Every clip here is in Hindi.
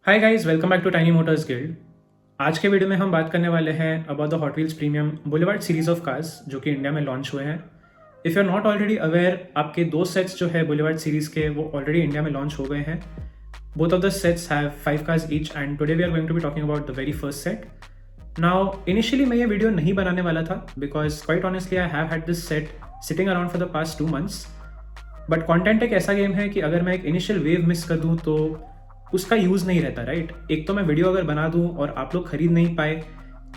Hi guys, welcome back to Tiny Motors Guild. आज के वीडियो में हम बात करने वाले हैं about the Hot Wheels premium Boulevard series of cars जो कि इंडिया में लॉन्च हुए हैं। If you are not already aware, आपके दो सेट्स जो है बुलेवार्ड सीरीज के वो ऑलरेडी इंडिया में लॉन्च हो गए हैं। Both of the sets have 5 cars each and today we are going to be talking about the very first set. Now initially मैं ये वीडियो नहीं बनाने वाला था because quite honestly I have had this set sitting around for the past 2 months। But content एक ऐसा गेम है कि अगर मैं एक इनिशियल वेव मिस कर दूं तो उसका यूज़ नहीं रहता, राइट। एक तो मैं वीडियो अगर बना दूं और आप लोग खरीद नहीं पाए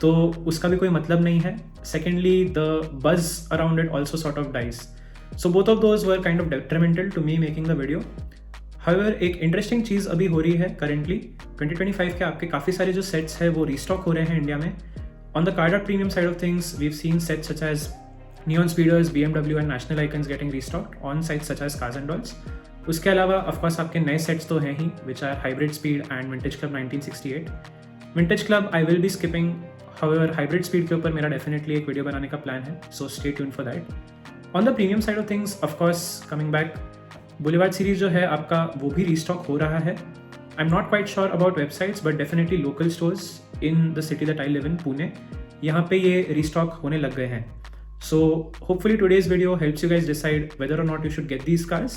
तो उसका भी कोई मतलब नहीं है। Secondly the buzz around it also sort of dies. So both of those were kind of detrimental to me making the video. However एक इंटरेस्टिंग चीज़ अभी हो रही है करंटली 2025 के आपके काफ़ी सारे जो सेट्स है वो रीस्टॉक हो रहे हैं इंडिया में। On the card premium side of things we've seen sets such as Neon Speeders, BMW and National Icons getting restocked on sites such as Cars and Dolls। उसके अलावा ऑफकोर्स आपके नए सेट्स तो हैं ही which are hybrid speed and vintage club 1968। Vintage club I will be skipping, however hybrid speed के ऊपर मेरा डेफिनेटली एक वीडियो बनाने का प्लान है, so stay tune for that. On the premium side of things of course coming back, boulevard series जो है आपका वो भी रीस्टॉक हो रहा है। I am not quite sure about websites but definitely local stores in the city that I live in, Pune, यहाँ पे ये रीस्टॉक होने लग गए हैं। So hopefully today's video helps you guys decide whether or not you should get these cars.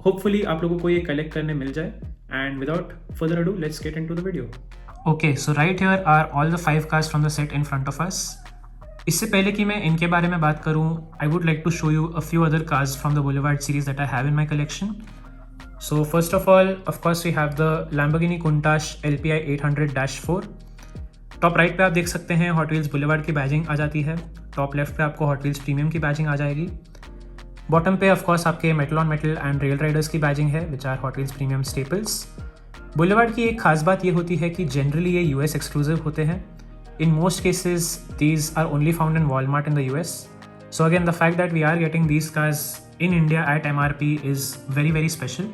Hopefully आप लोगों को ये कलेक्ट करने मिल जाए and without further ado let's get into the video. Okay, so right here are all the 5 cars from the set in front of us. इससे पहले कि मैं इनके बारे में बात करूं, I would like to show you a few other cars from the Boulevard series that I have in my collection. So first of all, of course we have the Lamborghini Countach LPI 800-4. Top right पे आप देख सकते हैं हॉट व्हील्स बुलेवार्ड की बैजिंग आ जाती है। टॉप लेफ्ट पे आपको हॉट व्हील्स प्रीमियम की बैजिंग आ जाएगी। बॉटम पे ऑफकोर्स आपके Metal on Metal and Rail Riders की बैजिंग है which are Hot Wheels premium staples. Boulevard की एक खास बात ये होती है कि जनरली ये यूएस एक्सक्लूसिव होते हैं। In most cases these are only found in Walmart in the US. So again the fact that we are getting these cars in India at MRP is very very special.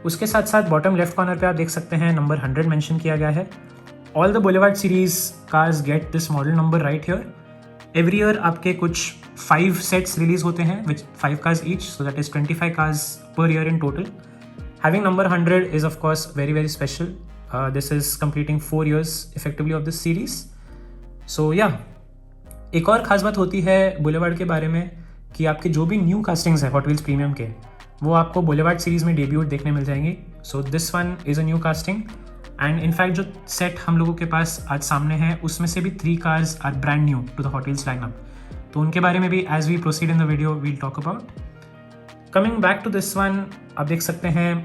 उसके साथ साथ बॉटम लेफ्ट कॉर्नर पे आप देख सकते हैं नंबर 100 मेंशन किया गया है। All the Boulevard series cars get this model number right here. Every year आपके कुछ 5 sets release होते हैं with 5 cars each, so that is 25 cars per year in total. Having number 100 is of course very very special. This is completing 4 years effectively of this series. So yeah, एक और ख़ास बात होती है Boulevard के बारे में कि आपके जो भी न्यू कास्टिंग्स है Hot Wheels Premium के वो आपको Boulevard सीरीज़ में डेब्यूट देखने मिल जाएंगी। So this one is a new casting. And in fact जो सेट हम लोगों के पास आज सामने है उसमें से भी 3 cars are brand new to the Hot Wheels lineup, तो उनके बारे में भी as we proceed in the video we'll talk about. Coming back to this one, आप देख सकते हैं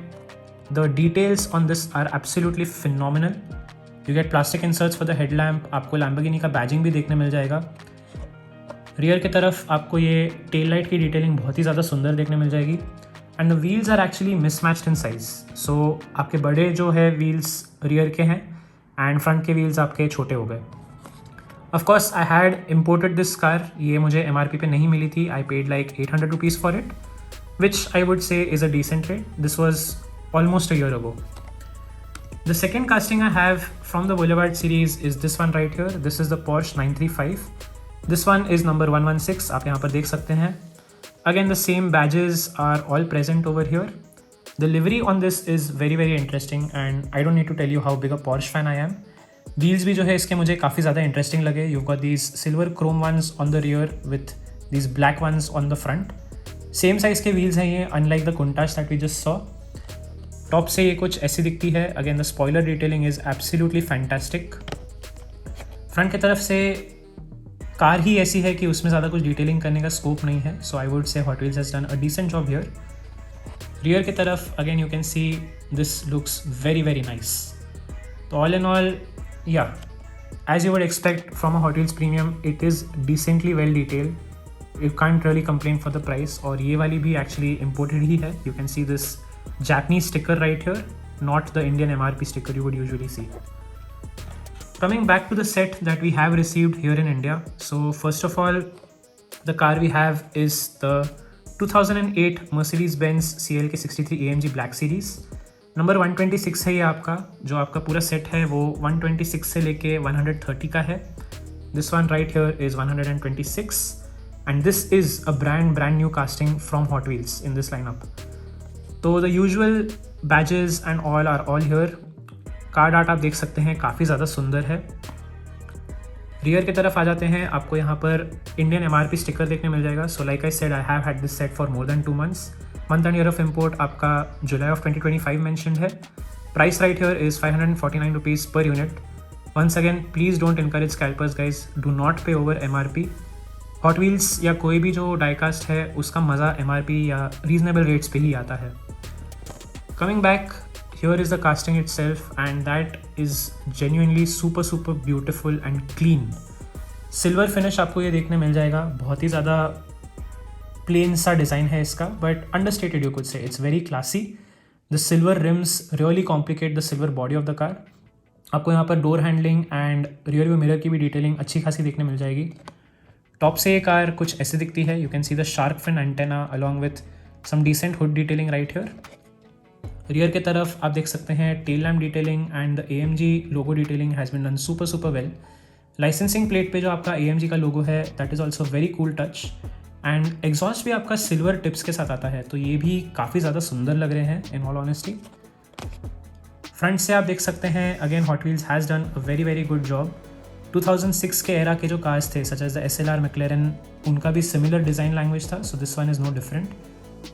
the details on this are absolutely phenomenal. You get plastic inserts for the headlamp, आपको लैम्बोर्गिनी का बैजिंग भी देखने मिल जाएगा। रियर की तरफ आपको ये टेल लाइट की डिटेलिंग बहुत ही ज़्यादा सुंदर देखने मिल जाएगी and the wheels are actually mismatched in size. So आपके बड़े जो है व्हील्स रियर के हैं एंड फ्रंट के व्हील्स आपके छोटे हो गए। Of course I had imported this car, ये मुझे MRP पे नहीं मिली थी। I paid like 800 rupees for it which I would say is a decent rate. This was almost a year ago. The second casting I have from the Boulevard series is this one right here. This is the Porsche 935। This one is number 116, आप यहाँ पर देख सकते हैं। Again, the same badges are all present over here. The livery on this is very very interesting and I don't need to tell you how big a Porsche fan I am. Wheels भी जो है इसके मुझे काफ़ी ज़्यादा interesting लगे। You've got these silver chrome ones on the rear with these black ones on the front. Same size के wheels हैं ये, unlike the Countach that we just saw. Top से ये कुछ ऐसी दिखती है। Again, the spoiler detailing is absolutely fantastic. Front की तरफ से कार ही ऐसी है कि उसमें ज़्यादा कुछ डिटेलिंग करने का स्कोप नहीं है, so I would say Hot Wheels has done a decent job here. Rear की तरफ again you can see this looks very very nice. तो all in all yeah as you would expect from a Hot Wheels premium it is decently well detailed. You can't really complain for the price. और ये वाली भी एक्चुअली इम्पोर्टेड ही है। You can see this Japanese sticker right here, not the Indian MRP sticker you would usually see. Coming back to the set that we have received here in India. So first of all, the car we have is the 2008 Mercedes-Benz CLK 63 AMG Black Series. Number 126 है ये आपका। जो आपका पूरा सेट है वो 126 से लेके 130 का है। This one right here is 126 and this is a brand new casting from Hot Wheels in this lineup. So the usual badges and all are all here. Card art आप देख सकते हैं काफ़ी ज़्यादा सुंदर है। रियर की तरफ आ जाते हैं, आपको यहाँ पर इंडियन MRP स्टिकर देखने मिल जाएगा। So like I said, I have had this set for more than 2 months। Month and year of import आपका जुलाई ऑफ 2025 मेंशन्ड है। Price right here is 549 rupees per unit. Once again, please don't encourage scalpers guys, do not pay over MRP। Hot Wheels या कोई भी जो डाइकास्ट है उसका मज़ा MRP या रीजनेबल रेट्स पे ही आता है। Coming back, here is the casting itself and that is genuinely super beautiful and clean। Silver finish आपको ये देखने मिल जाएगा, बहुत ही ज़्यादा प्लेन सा डिज़ाइन है इसका, but understated you could say, it's very classy. The silver RIMS really complicate the silver body of the car. आपको यहाँ पर door handling and rear view mirror की भी डिटेलिंग अच्छी खासी देखने मिल जाएगी। टॉप से ये कार कुछ ऐसे दिखती है, you can see the shark fin antenna along with some decent hood detailing right here. Rear के तरफ आप देख सकते हैं tail lamp detailing and the AMG logo detailing has been done super well. Licensing plate पे जो आपका AMG का लोगो है that is also very cool touch and exhaust भी आपका सिल्वर टिप्स के साथ आता है, तो ये भी काफ़ी ज़्यादा सुंदर लग रहे हैं इन ऑल ऑनेस्टी। फ्रंट से आप देख सकते हैं again Hot Wheels has done a very good job. 2006 के एरा के जो कार्स थे such as the SLR McLaren, उनका भी सिमिलर डिज़ाइन लैंग्वेज था, so this one is no different.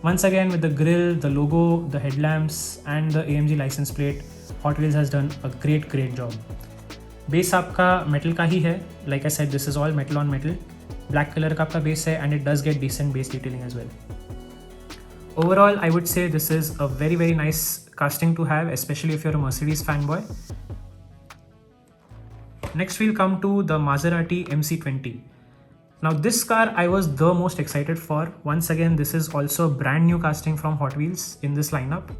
Once again with the grille, the logo, the headlamps and the AMG license plate, Hot Wheels has done a great job। Base आपका मेटल का ही है, like I said this is all metal on metal। Black colour का आपका बेस है and it does get decent base detailing as well। Overall I would say this is a very nice casting to have, especially if you're a Mercedes fanboy। Next we'll come to the Maserati MC20। Now this car I was the most excited for। Once again this is also a brand new casting from Hot Wheels in this lineup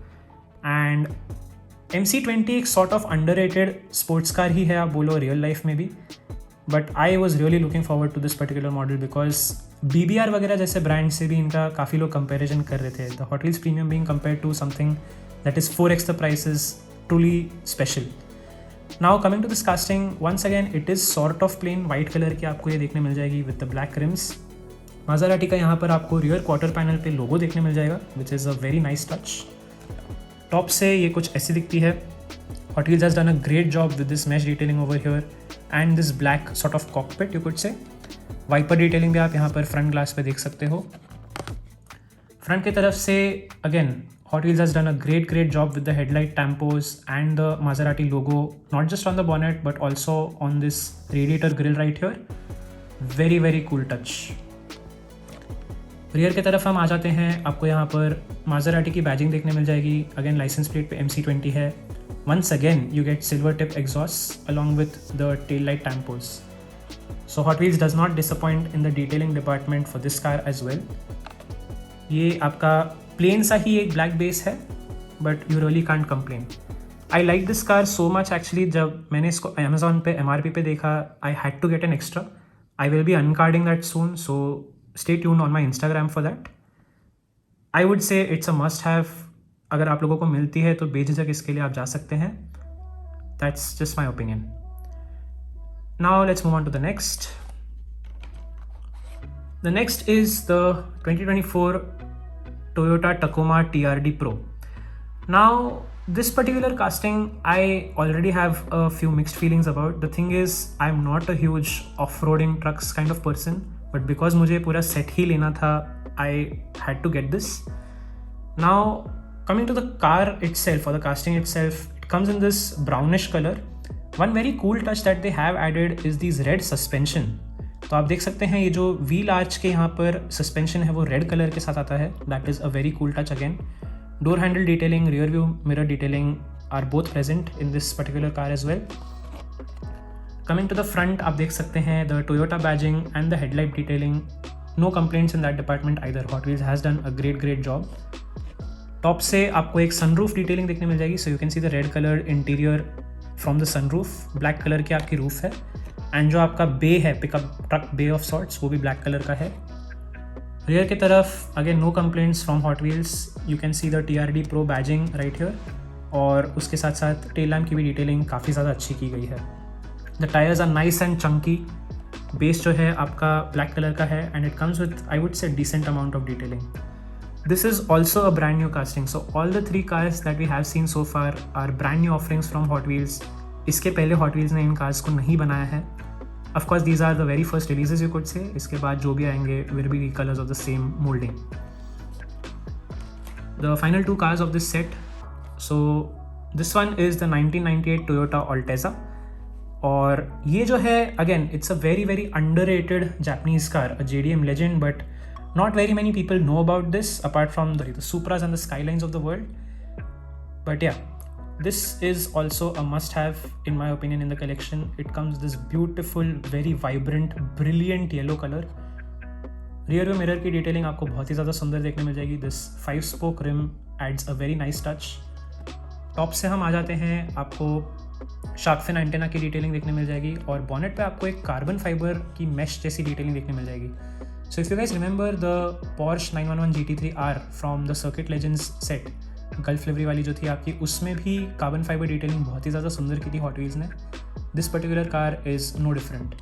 and MC20 एक sort of underrated sports car ही है, आप बोलो real life में भी, but I was really looking forward to this particular model because BBR वगैरह जैसे ब्रांड से भी इनका काफ़ी लोग कंपेरिजन कर रहे थे। The Hot Wheels Premium being compared to something that is 4x the price is truly special। Now coming to this casting, once again it is sort of plain white color की आपको ये देखने मिल जाएगी with the black rims। Maserati का यहाँ पर आपको rear quarter panel पे लोगो देखने मिल जाएगा which is a very nice touch। Top से ये कुछ ऐसी दिखती है। Hot Wheels has done a great job with this mesh detailing over here and this black sort of cockpit you could say। Wiper detailing भी आप यहाँ पर फ्रंट ग्लास पे देख सकते हो। फ्रंट की तरफ से again Hot Wheels has done a great job with the headlight tampos and the Maserati logo, not just on the bonnet but also on this radiator grille right here। very cool touch। Rear की तरफ हम आ जाते हैं, आपको यहाँ पर Maserati की बैजिंग देखने मिल जाएगी। अगेन लाइसेंस प्लेट पे MC20 है। Once again you get silver tip exhausts along with the tail light tampos। So Hot Wheels does not disappoint in the detailing department for this car as well। ये आपका प्लेन सा ही एक ब्लैक बेस है but you really can't complain. I like this car so much actually, जब मैंने इसको अमेजोन पे MRP पे देखा I had to get an extra. I will be uncarding that soon, so stay tuned on my Instagram for that. I would say it's a must have, अगर आप लोगों को मिलती है तो बेझिझक इसके लिए आप जा सकते हैं। That's just my opinion. Now let's move on to the next. The next is the 2024 Toyota Tacoma TRD Pro। Now this particular casting I already have a few mixed feelings about। The thing is I'm not a huge off-roading trucks kind of person, but because मुझे पूरा set ही लेना था I had to get this। Now coming to the car itself or the casting itself, it comes in this brownish color। One very cool touch that they have added is these red suspension। तो आप देख सकते हैं ये जो व्हील आर्च के यहाँ पर सस्पेंशन है वो रेड कलर के साथ आता है। That is a very cool touch again. Door handle detailing, rear view mirror detailing are both present in this particular car as well. Coming to the front आप देख सकते हैं the Toyota badging and the headlight detailing. No complaints in that department either. Hot Wheels has done a great job. Top से आपको एक सनरूफ डिटेलिंग देखने मिल जाएगी, so you can see the red colour interior from the sunroof. Black colour की आपकी रूफ है एंड जो आपका बे है, pickup truck bay of sorts, वो भी ब्लैक कलर का है। रियर की तरफ again no complaints from Hot Wheels. You can see the TRD Pro badging right here और उसके साथ साथ टेल लैम्प की भी डिटेलिंग काफ़ी ज़्यादा अच्छी की गई है। The tyres are nice and chunky. Base जो है आपका ब्लैक कलर का है and it comes with I would say decent amount of detailing. This is also a brand new casting. So all the 3 cars that we have seen so far are brand new offerings from Hot Wheels. इसके पहले Hot Wheels ने इन cars को नहीं बनाया है. Of course these are the very first releases you could say. इसके बाद जो भी आएंगे will be colors of the same molding. The final 2 cars of this set. So this one is the 1998 Toyota Altezza. और ये जो है again it's a very very underrated Japanese car, a JDM legend, but not very many people know about this apart from the Supras and the Skylines of the world. But yeah, this is also a must have in my opinion in the collection. It comes this beautiful, very vibrant, brilliant yellow color. Rear view mirror की detailing आपको बहुत ही ज़्यादा सुंदर देखने मिल जाएगी. This 5-spoke rim adds a very nice touch. Top से हम आ जाते हैं, आपको शार्क फिन एंटेना की डिटेलिंग देखने मिल जाएगी और बॉनेट पे आपको एक कार्बन फाइबर की मैश जैसी डिटेलिंग देखने मिल जाएगी. So if you guys remember the Porsche 911 GT3R from the Circuit Legends set, gulf livery वाली जो थी आपकी, उसमें भी कार्बन फाइबर डिटेलिंग बहुत ही ज़्यादा सुंदर की थी हॉट व्हील्स ने. This particular car is no different.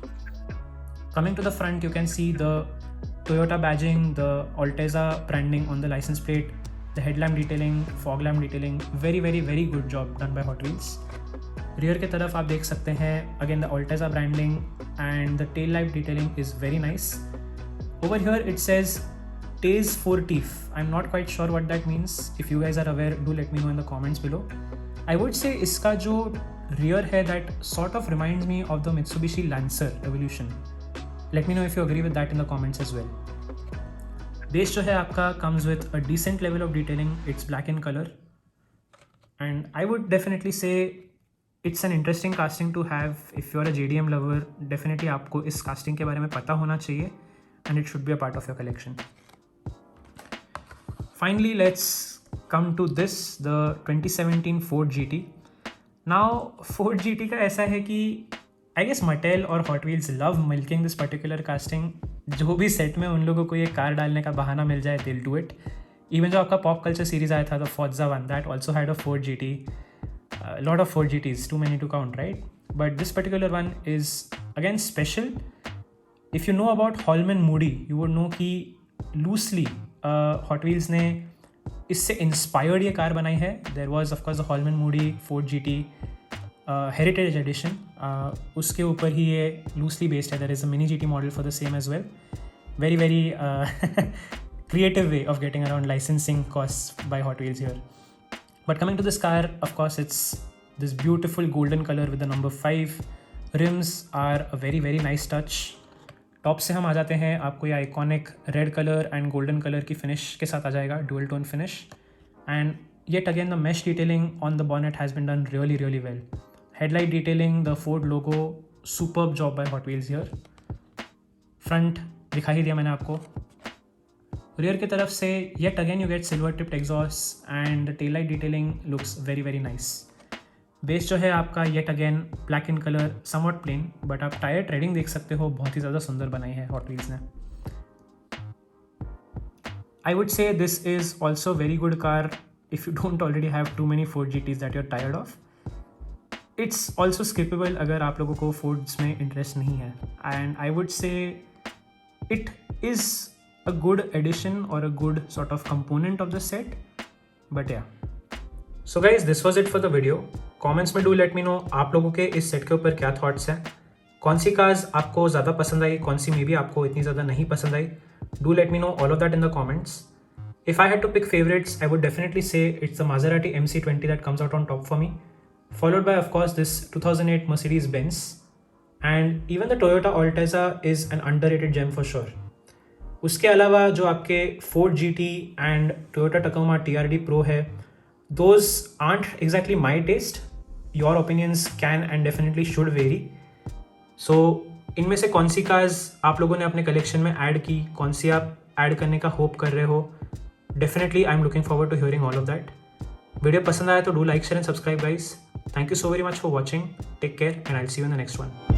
Coming to the front you can see the Toyota badging, the Altezza branding on the license plate, the headlamp detailing, fog lamp detailing, very good job done by Hot Wheels. Rear की तरफ आप देख सकते हैं again the Altezza branding and the tail light detailing is very nice. Over here it says Taze 4 Teeth. I'm not quite sure what that means. If you guys are aware, do let me know in the comments below. I would say इसका जो rear है that sort of reminds me of the Mitsubishi Lancer Evolution. Let me know if you agree with that in the comments as well. Base जो है आपका comes with a decent level of detailing. It's black in color. And I would definitely say it's an interesting casting to have. If you're a JDM lover, definitely आपको इस casting के बारे में पता होना चाहिए. And it should be a part of your collection. Finally, let's come to this, the 2017 Ford GT. Now, Ford GT का ऐसा है कि I guess Mattel और Hot Wheels love milking this particular casting. जो भी सेट में उन लोगों को ये कार डालने का बहाना मिल जाए, they'll do it. Even जो आपका पॉप कल्चर सीरीज आया था, the Forza one, that also had a Ford GT. A lot of Ford GTs, too many to count, right? But this particular one is again special. If you know about Holman Moody, you would know कि loosely Hot Wheels ने इससे इंस्पायर्ड ये कार बनाई है. There was of course the Holman Moody Ford GT Heritage Edition. उसके ऊपर ही ये loosely based है. There is a mini GT model for the same as well. Very creative way of getting around licensing costs by Hot Wheels here. But coming to this car, of course it's this beautiful golden color with the number 5. Rims are a very nice touch. Top से हम आ जाते हैं, आपको ये iconic red colour and golden colour की फिनिश के साथ आ जाएगा, dual tone finish. And yet again the mesh detailing on the bonnet has been done really well. Headlight detailing, the Ford logo, superb job by Hot Wheels here. Front दिखा ही दिया मैंने आपको. रियर की तरफ से yet again you get silver tipped exhaust and the tail light detailing looks very nice. Base जो है आपका yet again black in colour, somewhat plain, but आप टायर ट्रेडिंग देख सकते हो, बहुत ही ज़्यादा सुंदर बनाई है हॉट व्हील्स ने. I would say this is also very good car if you don't already have too many Ford GTs that you are tired of. It's also skippable अगर आप लोगों को Fords में इंटरेस्ट नहीं है. And I would say it is a good addition और a good sort of component of the set. But yeah, so guys this was it for the video. Comments में डू लेट मी नो आप लोगों के इस सेट के ऊपर क्या थॉट्स हैं, कौन सी कार्स आपको ज़्यादा पसंद आई, कौन सी मे बी आपको इतनी ज़्यादा नहीं पसंद आई. Do let me know all of that in the comments. If I had to pick favourites I would definitely say it's the Maserati MC20 that comes out on top for me, followed by of course this 2008 Mercedes-Benz, and even the Toyota Altezza is an underrated gem for sure. उसके अलावा जो आपके Ford GT and Toyota Tacoma TRD Pro है, those aren't exactly my taste. Your opinions can and definitely should vary. So इनमें से कौन सी कार्स आप लोगों ने अपने कलेक्शन में ऐड की, कौन सी आप ऐड करने का होप कर रहे हो, definitely I am looking forward to hearing all of that. Video पसंद आया तो do like, share and subscribe guys. Thank you so very much for watching. Take care and I will see you in the next one.